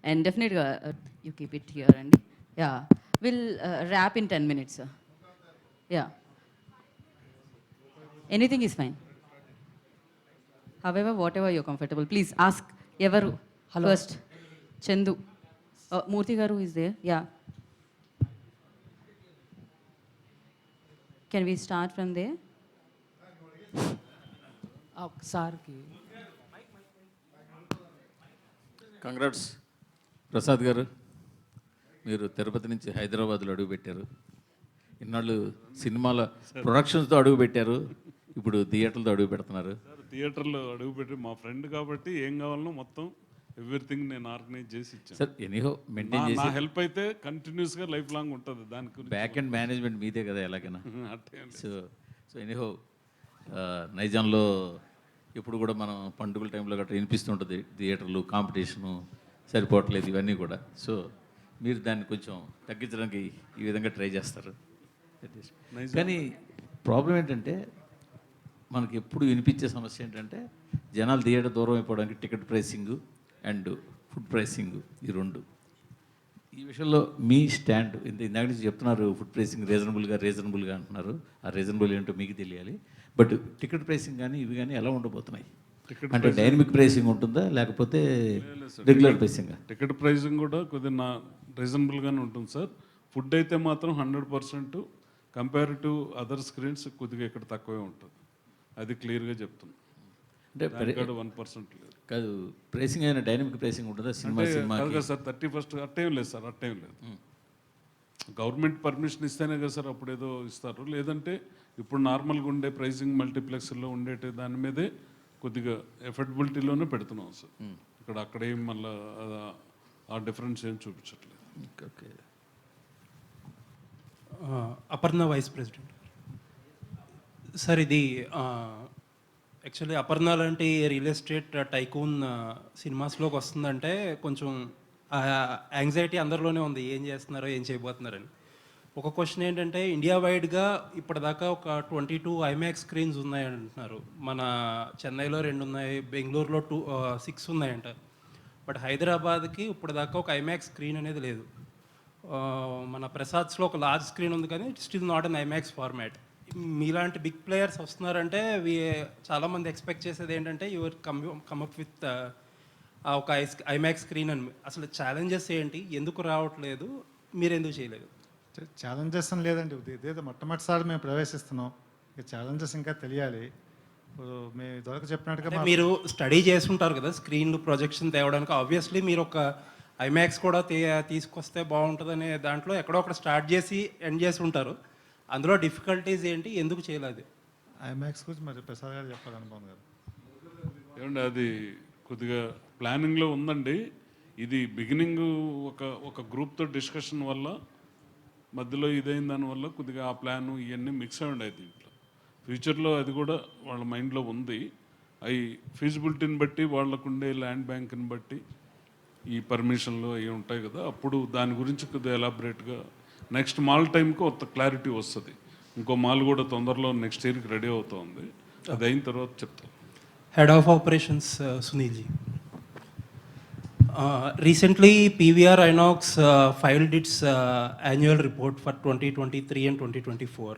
And definitely, you keep it here, and yeah, we'll wrap in 10 minutes, sir. Yeah, anything is fine. However, whatever you're comfortable, please ask. Evaru Hello. first. Chandu. Murthy Garu is there. Yeah. Can we start from there? సార్కి congrats Prasad గారు, మీరు తిరుపతి నుంచి హైదరాబాద్లో అడుగుపెట్టారు. ఇన్నాళ్ళు సినిమాల ప్రొడక్షన్స్తో అడుగుపెట్టారు, ఇప్పుడు థియేటర్లతో అడుగు పెడుతున్నారు. థియేటర్లో అడుగుపెట్టి మా ఫ్రెండ్ కాబట్టి ఏం కావాలనో మొత్తం ఎవ్రీథింగ్ నేను ఆర్గనైజ్ చేసి ఇచ్చాను సార్. ఎనీహో మెయింటైన్ నా చేసి హెల్ప్ అయితే కంటిన్యూస్గా లైఫ్ లాంగ్ ఉంటుంది. దాని గురించి బ్యాక్ అండ్ మేనేజ్మెంట్ మీదే కదా ఎలాగైనా. అట్టే సో సో ఎనీహో నైజాంలో ఇప్పుడు కూడా మనం పండుగల టైంలో గట్రా వినిపిస్తుంటుంది, థియేటర్లు కాంపిటీషను సరిపోవట్లేదు ఇవన్నీ కూడా. సో మీరు దాన్ని కొంచెం తగ్గించడానికి ఈ విధంగా ట్రై చేస్తారు. కానీ ప్రాబ్లం ఏంటంటే మనకి ఎప్పుడు వినిపించే సమస్య ఏంటంటే జనాలు థియేటర్ దూరం అయిపోవడానికి ticket pricing and food pricing, ఈ రెండు. ఈ విషయంలో మీ స్టాండ్ ఇందాక నుంచి చెప్తున్నారు, ఫుడ్ ప్రైసింగ్ రీజనబుల్గా అంటున్నారు. ఆ రీజనబుల్ ఏంటో మీకు తెలియాలి. బట్ టికెట్ ప్రైసింగ్ కానీ ఇవి కానీ ఎలా ఉండబోతున్నాయి? అంటే డైనమిక్ ప్రైసింగ్ ఉంటుందా లేకపోతే రెగ్యులర్ ప్రైసింగ్? టికెట్ ప్రైసింగ్ కూడా కొద్దిగా రీజనబుల్గానే ఉంటుంది సార్. ఫుడ్ అయితే మాత్రం 100% కంపేర్ టు అదర్ స్క్రీన్స్ కొద్దిగా ఇక్కడ తక్కువే ఉంటుంది. అది క్లియర్గా చెప్తున్నాను. అంటే 1% లేదు కాదు, ప్రైసింగ్ అయినా డైనమిక్ ప్రైసింగ్ ఉంటుందా సినిమా కాదు సార్. 31st అట్టేం లేదు సార్, అట్టేం లేదు. గవర్నమెంట్ పర్మిషన్ ఇస్తేనే కదా సార్ అప్పుడు ఏదో ఇస్తారు. లేదంటే ఇప్పుడు నార్మల్గా ఉండే ప్రైసింగ్ మల్టీప్లెక్స్లో ఉండేటి దాని మీదే కొద్దిగా ఎఫర్డబిలిటీలోనే పెడుతున్నాం సార్. ఇక్కడ అక్కడేం మళ్ళీ ఆ డిఫరెన్స్ ఏం చూపించట్లేదు. Okay. Aparna vice president sir. ఇది యాక్చువల్లీ అపర్ణ లాంటి రియల్ ఎస్టేట్ టైకూన్ సినిమాస్లోకి వస్తుందంటే కొంచెం యాంగ్జైటీ అందరిలోనే ఉంది, ఏం చేస్తున్నారో ఏం చేయబోతున్నారని. ఒక క్వశ్చన్ ఏంటంటే, ఇండియా వైడ్గా ఇప్పటిదాకా ఒక 22 ఐమాక్స్ స్క్రీన్స్ ఉన్నాయంటున్నారు. మన చెన్నైలో 2 ఉన్నాయి, బెంగళూరులో 6 ఉన్నాయంట. బట్ హైదరాబాద్కి ఇప్పటిదాకా ఒక ఐమాక్స్ స్క్రీన్ అనేది లేదు. మన ప్రసాద్స్లో ఒక లార్జ్ స్క్రీన్ ఉంది, కానీ it still not an IMAX format. మీలాంటి బిగ్ ప్లేయర్స్ వస్తున్నారంటే చాలామంది ఎక్స్పెక్ట్ చేసేది ఏంటంటే యువర్ కమ్అప్ విత్ ఒక ఐమాక్స్ స్క్రీన్ అని. అసలు ఛాలెంజెస్ ఏంటి, ఎందుకు రావట్లేదు, మీరు ఎందుకు చేయలేదు? ఛాలెంజెస్ అని లేదండి, ఇదేదో మొట్టమొదటిసారి మేము ప్రవేశిస్తున్నాం. ఇక ఛాలెంజెస్ ఇంకా తెలియాలి. ఇప్పుడు మేము ఇదివరకు చెప్పినట్టుగా మీరు స్టడీ చేసుకుంటారు కదా స్క్రీన్లు ప్రొజెక్షన్ తేవడానికి. ఆబ్వియస్లీ మీరు ఒక ఐమాక్స్ కూడా తీసుకొస్తే బాగుంటుందనే దాంట్లో ఎక్కడో ఒకటి స్టార్ట్ చేసి ఎండ్ చేసి ఉంటారు. అందులో డిఫికల్టీస్ ఏంటి, ఎందుకు చేయలేదు? ఐమాక్స్ గురించి మరి ప్రసాద్ గారు చెప్పాలనుకోండి గారు. ఏమండి, అది కొద్దిగా ప్లానింగ్లో ఉందండి. ఇది బిగినింగ్ ఒక గ్రూప్తో డిస్కషన్ వల్ల మధ్యలో ఇదైన దానివల్ల కొద్దిగా ఆ ప్లాను ఇవన్నీ మిక్స్ అయి ఉన్నాయి దీంట్లో. ఫ్యూచర్లో అది కూడా వాళ్ళ మైండ్లో ఉంది. అవి ఫీజిబిలిటీని బట్టి, వాళ్ళకుండే ల్యాండ్ బ్యాంక్ని బట్టి, ఈ పర్మిషన్లు అవి ఉంటాయి కదా, అప్పుడు దాని గురించి కొద్దిగా ఎలాబరేట్గా నెక్స్ట్ మాల్ టైంకి ఒక క్లారిటీ వస్తుంది. ఇంకో మాల్ కూడా తొందరలో నెక్స్ట్ ఇయర్కి రెడీ అవుతుంది. అది అయిన తర్వాత చెప్తాను. Head of operations Sunil ji. Recently, PVR Inox filed its annual report for 2023 and 2024.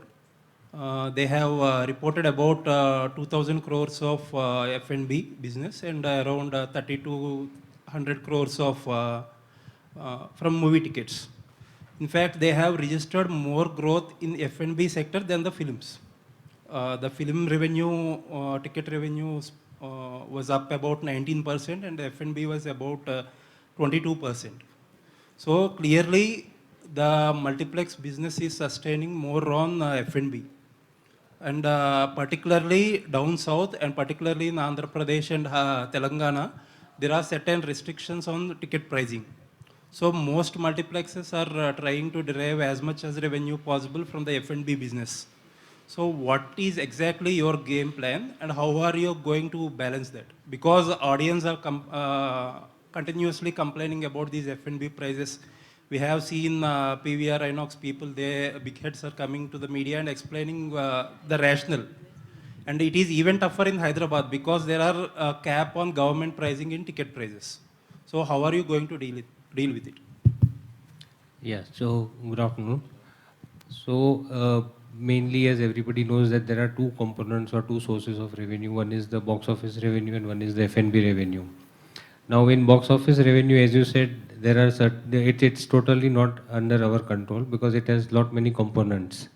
They have reported about 2,000 crores of F&B business and around 3,200 crores of from movie tickets. In fact, they have registered more growth in F&B sector than the films. The film revenue, ticket revenue was up about 19% and F&B was about 22%. So clearly the multiplex business is sustaining more on F&B. And particularly down south and particularly in Andhra Pradesh and Telangana, there are certain restrictions on ticket pricing. So most multiplexes are trying to derive as much as revenue possible from the F&B business. So what is exactly your game plan and how are you going to balance that? Because audience are continuously complaining about these F&B prices. We have seen PVR Inox people, they big heads are coming to the media and explaining the rationale. And it is even tougher in Hyderabad because there are cap on government pricing in ticket prices. So how are you going to deal with it? Yeah, so good afternoon. So mainly, as everybody knows, that there are two components or two sources of revenue. One is the box office revenue and one is the F&B revenue. Now in box office revenue, as you said, there are it's totally not under our control because it has lot many components.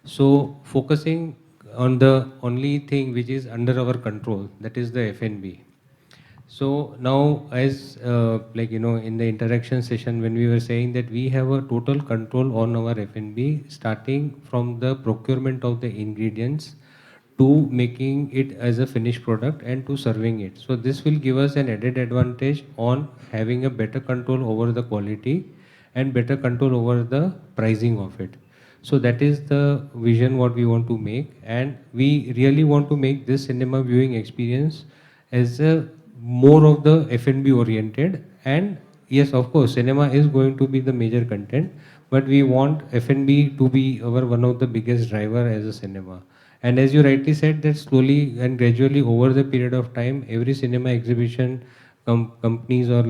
So focusing on the only thing which is under our control, that is the F&B. So now, as like in the interaction session, when we were saying that we have a total control on our F&B, starting from the procurement of the ingredients to making it as a finished product and to serving it. So this will give us an added advantage on having a better control over the quality and better control over the pricing of it. So that is the vision what we want to make, and we really want to make this cinema viewing experience as a more of the F&B oriented. And yes, of course, cinema is going to be the major content, but we want F&B to be our one of the biggest driver as a cinema. And as you rightly said, that slowly and gradually over the period of time, every cinema exhibition companies or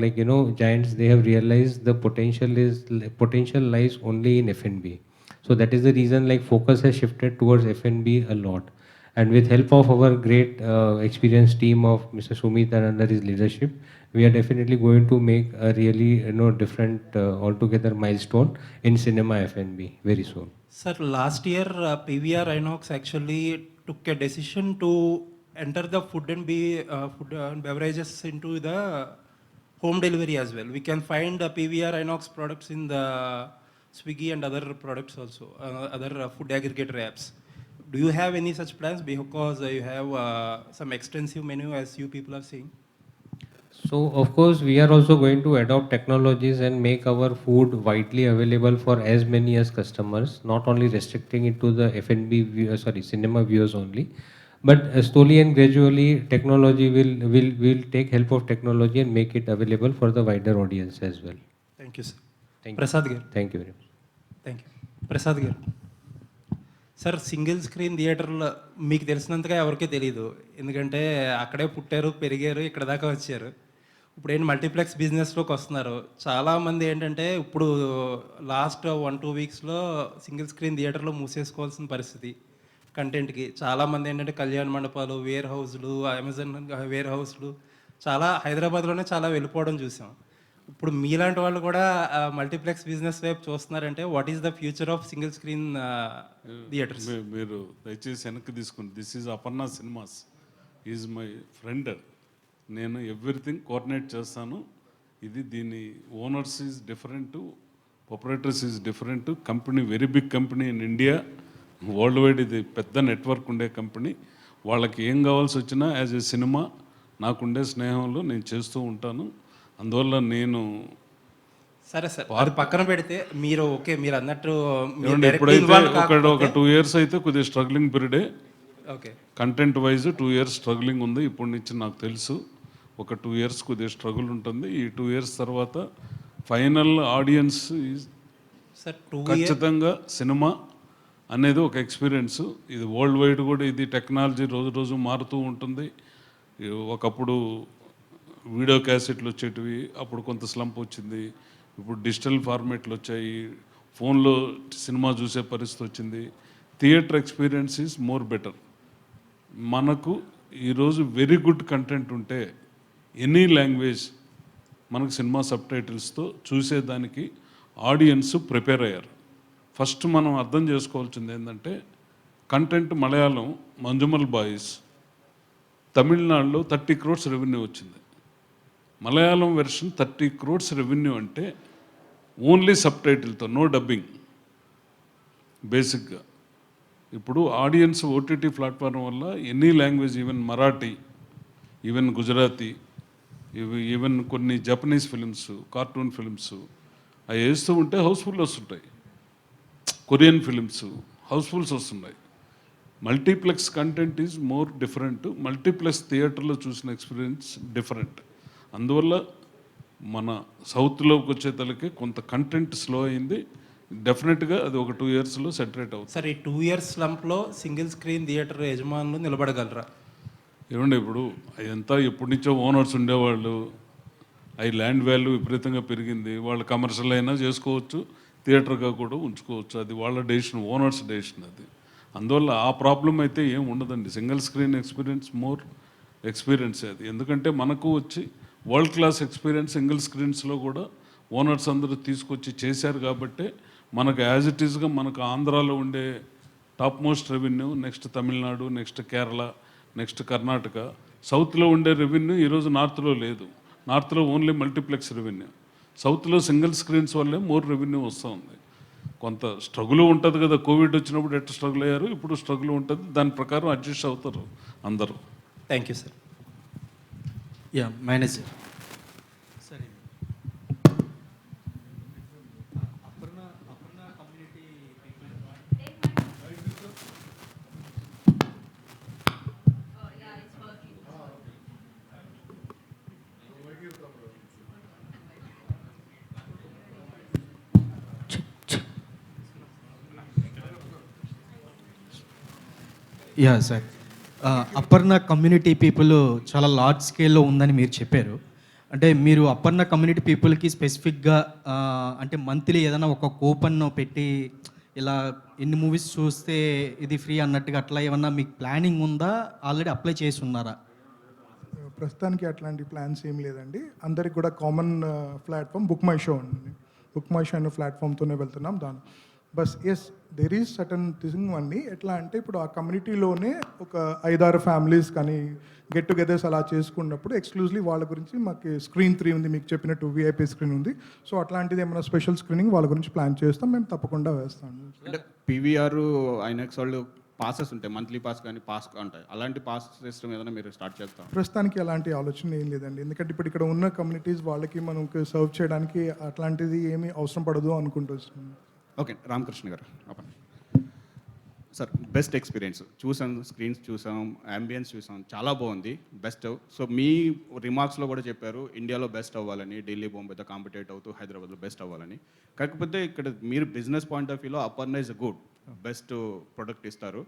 giants, they have realized the potential lies only in F&B. So that is the reason focus has shifted towards F&B a lot. And with help of our great experienced team of Mr. Sumit and under his leadership, we are definitely going to make a really different altogether milestone in cinema F&B very soon. Sir, last year PVR Inox actually took a decision to enter the food and beverages into the home delivery as well. We can find PVR Inox products in the Swiggy and other products also, other food aggregator apps. Do you have any such plans, because you have some extensive menu as you people are seeing? So of course we are also going to adopt technologies and make our food widely available for as many as customers, not only restricting it to the F&B cinema viewers only, but slowly and gradually technology will take help of technology and make it available for the wider audience as well. Thank you, sir. Thank you. Prasad garu. Thank you very much. Thank you. Prasad గారు, sir single screen థియేటర్లో మీకు తెలిసినంతగా ఎవరికీ తెలియదు, ఎందుకంటే అక్కడే పుట్టారు పెరిగారు ఇక్కడ దాకా వచ్చారు. ఇప్పుడు ఏంటి మల్టీప్లెక్స్ బిజినెస్లోకి వస్తున్నారు. చాలామంది ఏంటంటే ఇప్పుడు లాస్ట్ 1-2 వీక్స్లో సింగిల్ స్క్రీన్ థియేటర్లో మూసేసుకోవాల్సిన పరిస్థితి కంటెంట్కి. చాలామంది ఏంటంటే కళ్యాణ మండపాలు, వేర్ హౌస్లు, అమెజాన్ వేర్ హౌస్లు చాలా హైదరాబాద్లోనే చాలా వెళ్ళిపోవడం చూసాం. ఇప్పుడు మీలాంటి వాళ్ళు కూడా మల్టీప్లెక్స్ బిజినెస్ వైపు చూస్తున్నారంటే what is the future of single screen theaters? మీరు దయచేసి వెనక్కి తీసుకుని, this is Aparna cinemas, is my friend. నేను ఎవ్రీథింగ్ కోఆర్డినేట్ చేస్తాను. ఇది దీని owners is different, operators is different. Company very big company in India, world wide ఇది పెద్ద నెట్వర్క్ ఉండే కంపెనీ. వాళ్ళకి ఏం కావాల్సి వచ్చినా యాజ్ ఏ సినిమా నాకుండే స్నేహంలో నేను చేస్తూ ఉంటాను. అందువల్ల నేను సరే సార్, అది పక్కన పెడితే మీరు ఓకే, మీరు అన్నట్టు ఎప్పుడైతే ఒక 2 years అయితే కొద్దిగా స్ట్రగ్లింగ్ పీరియడే. Okay, content wise 2 years struggling ఉంది. ఇప్పటి నుంచి నాకు తెలుసు ఒక 2 years కొద్దిగా స్ట్రగుల్ ఉంటుంది. ఈ 2 years తర్వాత ఫైనల్ ఆడియన్స్ సార్ ఖచ్చితంగా సినిమా అనేది ఒక ఎక్స్పీరియన్స్. ఇది వరల్డ్ వైడ్ కూడా ఇది టెక్నాలజీ రోజు రోజు మారుతూ ఉంటుంది. ఒకప్పుడు వీడియో క్యాసెట్లు వచ్చేటివి, అప్పుడు కొంత స్లంప్ వచ్చింది. ఇప్పుడు డిజిటల్ ఫార్మేట్లు వచ్చాయి, ఫోన్లో సినిమా చూసే పరిస్థితి వచ్చింది. Theatre experience is more better. మనకు ఈరోజు వెరీ గుడ్ కంటెంట్ ఉంటే ఎనీ లాంగ్వేజ్ మనకు సినిమా సబ్ టైటిల్స్తో చూసేదానికి ఆడియన్స్ ప్రిపేర్ అయ్యారు. ఫస్ట్ మనం అర్థం చేసుకోవాల్సింది ఏంటంటే కంటెంట్ మలయాళం మంజుమల్ బాయ్స్ తమిళనాడులో 30 crores రెవెన్యూ వచ్చింది. మలయాళం వెర్షన్ 30 crores రెవెన్యూ అంటే ఓన్లీ సబ్ టైటిల్తో, నో డబ్బింగ్. బేసిక్గా ఇప్పుడు ఆడియన్స్ ఓటీటీ ప్లాట్ఫామ్ వల్ల any language, even Marathi, even Gujarati, even కొన్ని జపనీస్ ఫిలిమ్స్, కార్టూన్ ఫిలిమ్స్ అవి వేస్తూ ఉంటే హౌస్ఫుల్ వస్తుంటాయి. కొరియన్ ఫిలిమ్స్ హౌస్ఫుల్స్ వస్తున్నాయి. Multiplex content is more different. Multiplex థియేటర్లో చూసిన ఎక్స్పీరియన్స్ డిఫరెంట్. అందువల్ల మన సౌత్లోకి వచ్చేతలకి కొంత కంటెంట్ స్లో అయింది. డెఫినెట్గా అది ఒక 2 yearsలో సెటరేట్ అవుతుంది. సార్, ఈ 2 years స్లంప్లో సింగిల్ స్క్రీన్ థియేటర్ యజమానులు నిలబడగలరా? ఏమండి, ఇప్పుడు అదంతా ఎప్పటి నుంచో ఓనర్స్ ఉండేవాళ్ళు, అవి ల్యాండ్ వాల్యూ విపరీతంగా పెరిగింది. వాళ్ళు కమర్షియల్ అయినా చేసుకోవచ్చు, థియేటర్గా కూడా ఉంచుకోవచ్చు. అది వాళ్ళ డెసిషన్, ఓనర్స్ డెసిషన్ అది. అందువల్ల ఆ ప్రాబ్లం అయితే ఏం ఉండదండి. Single screen experience more experience అది. ఎందుకంటే మనకు వచ్చి వరల్డ్ క్లాస్ ఎక్స్పీరియన్స్ సింగిల్ స్క్రీన్స్లో కూడా ఓనర్స్ అందరూ తీసుకొచ్చి చేశారు కాబట్టి మనకు యాజ్ ఇట్ ఈస్గా మనకు ఆంధ్రాలో ఉండే top most revenue, next Tamil Nadu, next Kerala, next Karnataka, సౌత్లో ఉండే రెవెన్యూ ఈరోజు నార్త్లో లేదు. నార్త్లో ఓన్లీ మల్టీప్లెక్స్ రెవెన్యూ, సౌత్లో సింగిల్ స్క్రీన్స్ వల్లే మోర్ రెవెన్యూ వస్తూ ఉంది. కొంత స్ట్రగుల్ ఉంటుంది కదా, కోవిడ్ వచ్చినప్పుడు ఎట్లా స్ట్రగుల్ అయ్యారు, ఇప్పుడు స్ట్రగుల్ ఉంటుంది. దాని ప్రకారం అడ్జస్ట్ అవుతారు అందరూ. Thank you sir. Yeah manager సరే. Yeah sir, Aparna community people చాలా లార్జ్ స్కేల్లో ఉందని మీరు చెప్పారు. అంటే మీరు అపర్ణ కమ్యూనిటీ పీపుల్కి స్పెసిఫిక్గా అంటే మంత్లీ ఏదైనా ఒక కూపన్ పెట్టి ఇలా ఎన్ని మూవీస్ చూస్తే ఇది ఫ్రీ అన్నట్టుగా అట్లా ఏమన్నా మీకు ప్లానింగ్ ఉందా, ఆల్రెడీ అప్లై చేసి ఉన్నారా? ప్రస్తుతానికి అట్లాంటి ప్లాన్స్ ఏం లేదండి. అందరికి కూడా common platform book my show అండి. బుక్ మై షో అనే ప్లాట్ఫామ్తోనే వెళ్తున్నాం. దాని basis there is certain thing అండి. ఎట్లా అంటే ఇప్పుడు ఆ కమ్యూనిటీలోనే ఒక 5-6 ఫ్యామిలీస్ కానీ గెట్ టుగెదర్స్ అలా చేసుకున్నప్పుడు ఎక్స్క్లూజివ్లీ వాళ్ళ గురించి మాకు స్క్రీన్ 3 ఉంది, మీకు చెప్పినట్టు VIP స్క్రీన్ ఉంది. సో అట్లాంటిది ఏమైనా స్పెషల్ స్క్రీనింగ్ వాళ్ళ గురించి ప్లాన్ చేస్తాం, మేము తప్పకుండా వేస్తాం. అంటే PVR ఐనాక్స్ వాళ్ళు పాసెస్ ఉంటాయి, మంత్లీ పాస్ కానీ పాస్ ఉంటాయి, అలాంటి పాస్ సిస్టమ్ ఏదైనా మీరు స్టార్ట్ చేస్తాం? ప్రస్తుతానికి అలాంటి ఆలోచన ఏం లేదండి. ఎందుకంటే ఇప్పుడు ఇక్కడ ఉన్న కమ్యూనిటీస్ వాళ్ళకి మనకు సర్వ్ చేయడానికి అట్లాంటిది ఏమీ అవసరం పడదు అనుకుంటున్నాం. ఓకే, రామకృష్ణ గారు చెప్పండి సార్. బెస్ట్ ఎక్స్పీరియన్స్ చూసాం, స్క్రీన్స్ చూసాం, అంబియన్స్ చూసాం, చాలా బాగుంది, బెస్ట్. సో మీ రిమార్క్స్లో కూడా చెప్పారు ఇండియాలో బెస్ట్ అవ్వాలని, ఢిల్లీ బాంబేతో కాంపిటేట్ అవుతూ హైదరాబాద్లో బెస్ట్ అవ్వాలని. కాకపోతే ఇక్కడ మీరు బిజినెస్ పాయింట్ ఆఫ్ వ్యూలో Aparna is good, best product ఇస్తారు.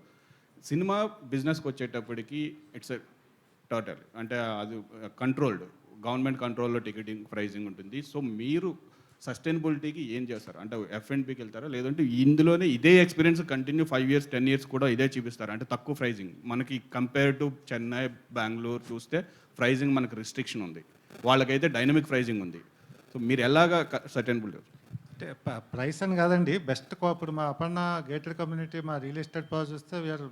సినిమా బిజినెస్కి వచ్చేటప్పటికి ఇట్స్ టోటల్ అంటే అది కంట్రోల్డ్, గవర్నమెంట్ కంట్రోల్లో టికెటింగ్ ప్రైజింగ్ ఉంటుంది. సో మీరు సస్టైనబిలిటీకి ఏం చేస్తారు? అంటే F&Bకి వెళ్తారా, లేదంటే ఇందులోనే ఇదే ఎక్స్పీరియన్స్ కంటిన్యూ 5 years 10 years కూడా ఇదే చూపిస్తారు? అంటే తక్కువ ప్రైజింగ్ మనకి కంపేర్ టు చెన్నై, బెంగళూరు చూస్తే ప్రైజింగ్ మనకు రిస్ట్రిక్షన్ ఉంది, వాళ్ళకైతే డైనమిక్ ప్రైజింగ్ ఉంది. సో మీరు ఎలాగా సస్టైనబిలిటీ? అంటే ప్రైస్ అని కాదండి, బెస్ట్ ఇప్పుడు మా అపర్ణ గేటెడ్ కమ్యూనిటీ మా రియల్ ఎస్టేట్ ప్రాజెక్ట్ చూస్తే we are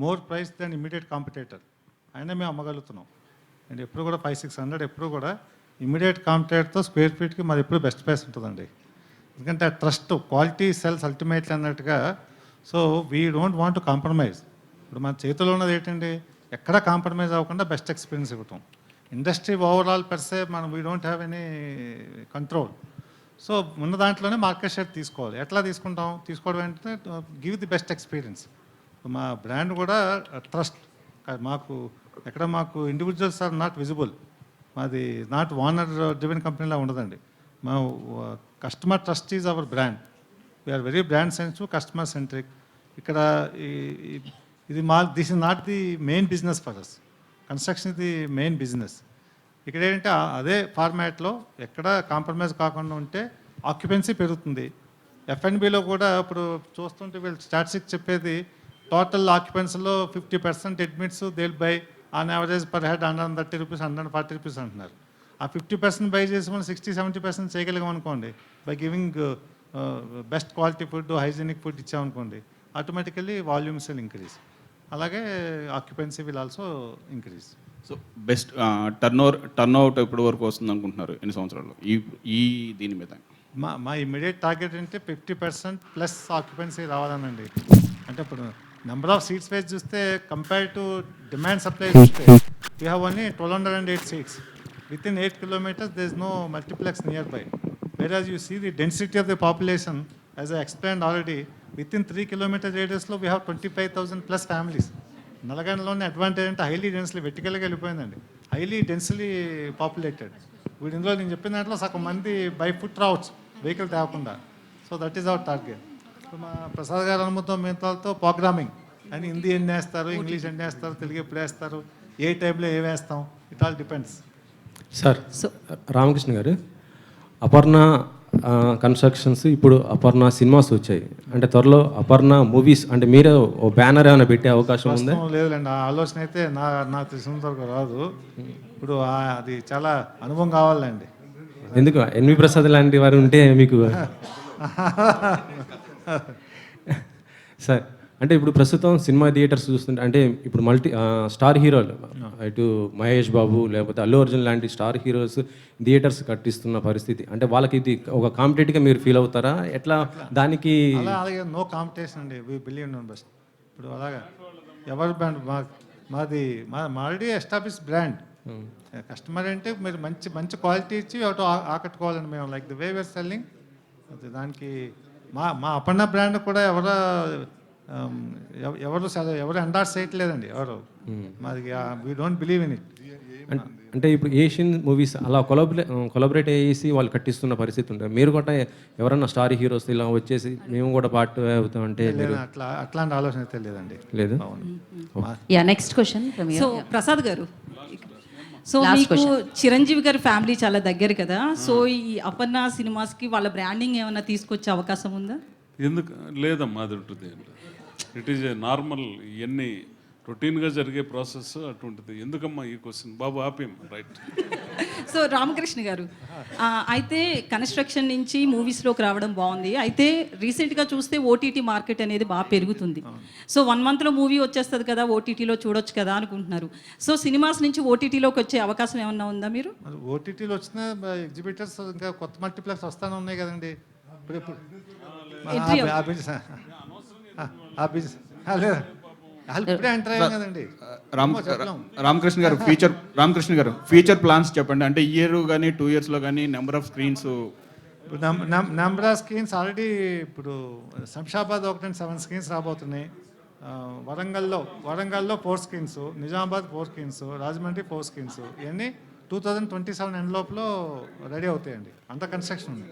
more price than immediate competitor. అయినా మేము అమ్మగలుగుతున్నాం. అండ్ ఎప్పుడు కూడా 500-600 ఎప్పుడు కూడా ఇమీడియట్ కాంపిటేటర్తో స్క్వేర్ ఫీట్కి మాది ఎప్పుడు బెస్ట్ ప్రైస్ ఉంటుందండి. ఎందుకంటే ట్రస్ట్, క్వాలిటీ సెల్స్ అల్టిమేట్లీ అన్నట్టుగా. So we don't want to compromise. ఇప్పుడు మన చేతిలో ఉన్నది ఏంటండి, ఎక్కడా కాంప్రమైజ్ అవ్వకుండా బెస్ట్ ఎక్స్పీరియన్స్ ఇవ్వటం. ఇండస్ట్రీ ఓవరాల్ పెర్సే మనం we don't have any control. So ఉన్న దాంట్లోనే మార్కెట్ షేర్ తీసుకోవాలి. ఎట్లా తీసుకుంటాం? తీసుకోవడం ఏంటంటే గివ్ ది బెస్ట్ ఎక్స్పీరియన్స్. మా బ్రాండ్ కూడా ట్రస్ట్. మాకు ఎక్కడ మాకు ఇండివిజువల్స్ ఆర్ నాట్ విజిబుల్. మాది నాట్ ఓనర్ డ్రివెన్ కంపెనీలా ఉండదండి. మా customer trust is our brand. We are very brand sensitive, customer centric. ఇక్కడ ఇది this is not the main business for us. Construction ఇది మెయిన్ బిజినెస్. ఇక్కడ ఏంటంటే అదే ఫార్మాట్లో ఎక్కడ కాంప్రమైజ్ కాకుండా ఉంటే ఆక్యుపెన్సీ పెరుగుతుంది. F&Bలో కూడా ఇప్పుడు చూస్తుంటే వీళ్ళు స్టాటిస్టిక్స్ చెప్పేది టోటల్ ఆక్యుపెన్సీలో 50% admits they'll buy on average per head 130 rupees 140 rupees అంటున్నారు. ఆ 50% బై చేసి మనం 60-70% చేయగలిగాం అనుకోండి, by giving best quality food, hygienic food ఇచ్చామనుకోండి, ఆటోమేటికల్లీ వాల్యూమ్స్ విల్ ఇంక్రీజ్. అలాగే occupancy will also increase. So best turn out ఎప్పటి వరకు వస్తుంది అనుకుంటున్నారు ఎన్ని సంవత్సరాలు ఈ దీని మీద? మా ఇమ్మీడియట్ టార్గెట్ అంటే 50% ప్లస్ ఆక్యుపెన్సీ రావాలనండి. అంటే ఇప్పుడు నెంబర్ ఆఫ్ సీట్స్ వైజ్ చూస్తే కంపేర్ టు డిమాండ్ సప్లై చూస్తే we have only 1208 seats. Within 8 kilometers there is no multiplex nearby. Whereas you see the density of the population, as I explained already, within 3 kilometer radius లో we have 25,000 plus families. నల్గొండలోని advantage అంటే highly densely వెర్టికల్గా వెళ్ళిపోయిందండి, highly densely populated. వీడి ఇందులో నేను చెప్పిన దాంట్లో సగం మంది బై ఫుట్ రావచ్చు, వెహికల్ తేకుండా. So that is our target. మా ప్రసాద్ గారు అనుమతితో మిగతాలతో ప్రోగ్రామింగ్ అని హిందీ ఎన్ని వేస్తారు, ఇంగ్లీష్ ఎన్ని వేస్తారు, తెలుగు ఎప్పుడు వేస్తారు, ఏ టైంలో ఏ వేస్తాం, it all depends. Sir Ramakrishna గారు, అపర్ణ కన్స్ట్రక్షన్స్ ఇప్పుడు అపర్ణ సినిమాస్ వచ్చాయి, అంటే త్వరలో అపర్ణ మూవీస్ అంటే మీరే ఓ బ్యానర్ ఏమైనా పెట్టే అవకాశం ఉందా? ప్రస్తుతం లేదులేండి, ఆ ఆలోచన అయితే నాకు తెలిసినంత వరకు రాదు. ఇప్పుడు అది చాలా అనుభవం కావాలండి. ఎందుకు ఎన్వి ప్రసాద్ లాంటి వారు ఉంటే మీకు సార్, అంటే ఇప్పుడు ప్రస్తుతం సినిమా థియేటర్స్ చూస్తుంటే అంటే ఇప్పుడు స్టార్ హీరోలు ఇటు మహేష్ బాబు లేకపోతే అల్లు అర్జున్ లాంటి స్టార్ హీరోస్ థియేటర్స్ కట్టిస్తున్న పరిస్థితి, అంటే వాళ్ళకి ఇది ఒక కాంపిటేటివ్గా మీరు ఫీల్ అవుతారా ఎట్లా దానికి? అలాగే నో కాంపిటీషన్ అండి, వి బిలీవ్ ఇన్ బెస్ట్. ఇప్పుడు అలాగా ఎవరి బ్రాండ్ మాది ఆల్రెడీ ఎస్టాబ్లిష్ బ్రాండ్. కస్టమర్ అంటే మీరు మంచి మంచి క్వాలిటీ ఇచ్చి ఒకటో ఆకట్టుకోవాలండి మేము, like the way wear selling. దానికి మా అపర్ణ బ్రాండ్ కూడా ఎవరు ఎండార్స్ చేయట్లేదండి ఎవరు. మాది we don't believe in it. అంటే ఇప్పుడు ఏషియన్ మూవీస్ అలా కొలాబరేట్ చేసి వాళ్ళు కట్టిస్తున్న పరిస్థితి ఉంటుంది. మీరు కూడా ఎవరన్నా స్టార్ హీరోస్ ఇలా వచ్చేసి మేము కూడా పార్ట్ అవుతామంటే లేదు, అట్లాంటి ఆలోచన అయితే లేదండి. లేదు. Yeah, next question from so Prasad గారు, సో Last మీకు question. చిరంజీవి గారి ఫ్యామిలీ చాలా దగ్గర కదా, సో ఈ అపర్ణ సినిమాస్కి వాళ్ళ బ్రాండింగ్ ఏమైనా తీసుకొచ్చే అవకాశం ఉందా? ఎందుకు లేదమ్మా, అది ఉంటుంది. ఇట్ ఈజ్ ఏ నార్మల్, ఇవన్నీ రొటీన్గా జరిగే ప్రాసెస్ అటువంటిది. ఎందుకమ్మా ఈ క్వశ్చన్? బాబు ఆపేం, రైట్. సో రామకృష్ణ గారు, అయితే కన్స్ట్రక్షన్ నుంచి మూవీస్లోకి రావడం బాగుంది. అయితే రీసెంట్గా చూస్తే ఓటీటీ మార్కెట్ అనేది బాగా పెరుగుతుంది. సో 1 monthలో మూవీ వచ్చేస్తుంది కదా, ఓటీటీలో చూడొచ్చు కదా అనుకుంటున్నారు. సో సినిమాస్ నుంచి ఓటీటీలోకి వచ్చే అవకాశం ఏమన్నా ఉందా మీరు? ఓటీటీలో వచ్చిన ఎగ్జిబిటర్స్ ఇంకా కొత్త మల్టీప్లెక్స్ వస్తానే ఉన్నాయి కదండి. ఇప్పుడు ఇప్పుడే ఎంటర్ అయ్యాం కదండి. రామకృష్ణ గారు ఫ్యూచర్ ప్లాన్స్ చెప్పండి. అంటే ఇయర్ కానీ 2 yearsలో కానీ number of screens? Number of screens already ఇప్పుడు శంషాబాద్ 7 స్క్రీన్స్ రాబోతున్నాయి. వరంగల్లో 4 screens, Nizamabad 4 screens, Rajahmundry 4 screens. ఇవన్నీ 2027 ఎండ్ లోపల రెడీ అవుతాయండి. అంత కన్స్ట్రక్షన్ ఉంది.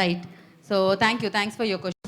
Right. So thanks for your question.